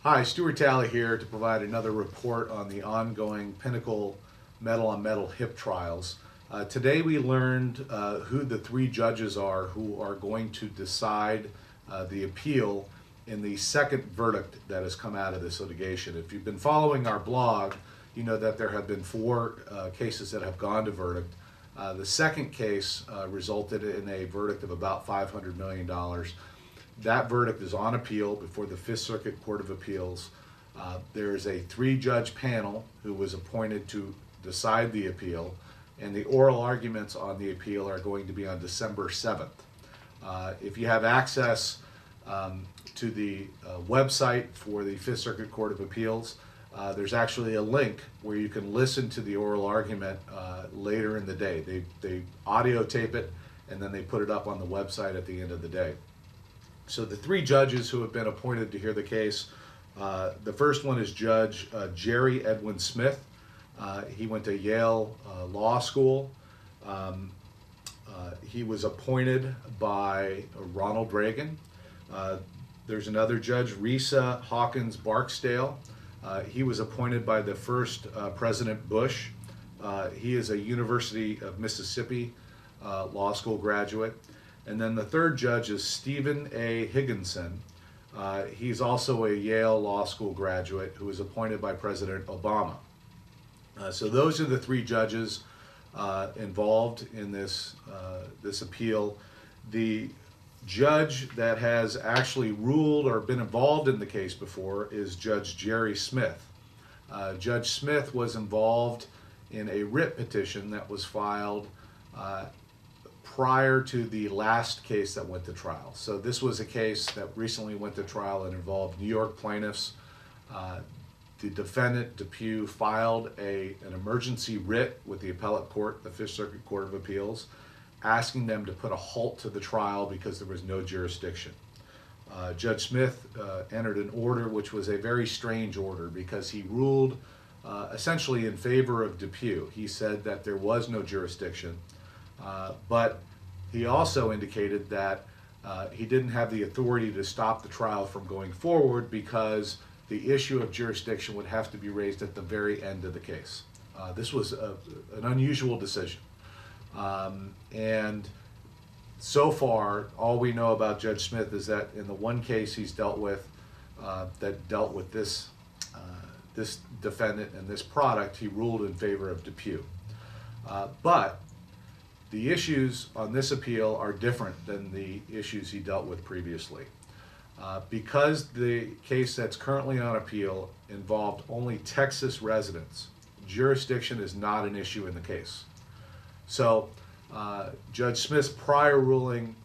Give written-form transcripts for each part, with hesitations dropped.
Hi, Stuart Talley here to provide another report on the ongoing Pinnacle metal-on-metal hip trials. Today we learned who the three judges are who are going to decide the appeal in the second verdict that has come out of this litigation. If you've been following our blog, you know that there have been four cases that have gone to verdict. The second case resulted in a verdict of about $500 million. That verdict is on appeal before the Fifth Circuit Court of Appeals. There is a three-judge panel who was appointed to decide the appeal, and the oral arguments on the appeal are going to be on December 7th. If you have access to the website for the Fifth Circuit Court of Appeals, there's actually a link where you can listen to the oral argument later in the day. They audio tape it, and then they put it up on the website at the end of the day. So the three judges who have been appointed to hear the case, the first one is Judge Jerry Edwin Smith. He went to Yale Law School. He was appointed by Ronald Reagan. There's another judge, Risa Hawkins Barksdale. He was appointed by the first President Bush. He is a University of Mississippi Law School graduate. And then the third judge is Stephen A. Higginson. He's also a Yale Law School graduate who was appointed by President Obama. So those are the three judges involved in this appeal. The judge that has actually ruled or been involved in the case before is Judge Jerry Smith. Judge Smith was involved in a writ petition that was filed prior to the last case that went to trial. So this was a case that recently went to trial and involved New York plaintiffs. The defendant, DePuy, filed an emergency writ with the appellate court, the Fifth Circuit Court of Appeals, asking them to put a halt to the trial because there was no jurisdiction. Judge Smith entered an order which was a very strange order because he ruled essentially in favor of DePuy. He said that there was no jurisdiction, but he also indicated that he didn't have the authority to stop the trial from going forward because the issue of jurisdiction would have to be raised at the very end of the case. This was an unusual decision. And so far, all we know about Judge Smith is that in the one case he's dealt with, that dealt with this defendant and this product, he ruled in favor of DePuy. But the issues on this appeal are different than the issues he dealt with previously. Because the case that's currently on appeal involved only Texas residents, jurisdiction is not an issue in the case. So Judge Smith's prior ruling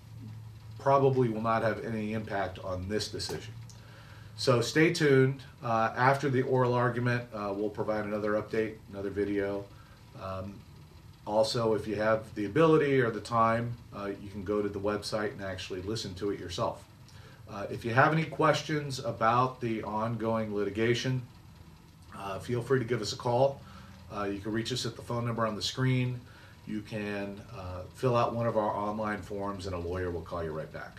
probably will not have any impact on this decision. So stay tuned. After the oral argument, we'll provide another update, another video. Also, if you have the ability or the time, you can go to the website and actually listen to it yourself. If you have any questions about the ongoing litigation, feel free to give us a call. You can reach us at the phone number on the screen. You can fill out one of our online forms and a lawyer will call you right back.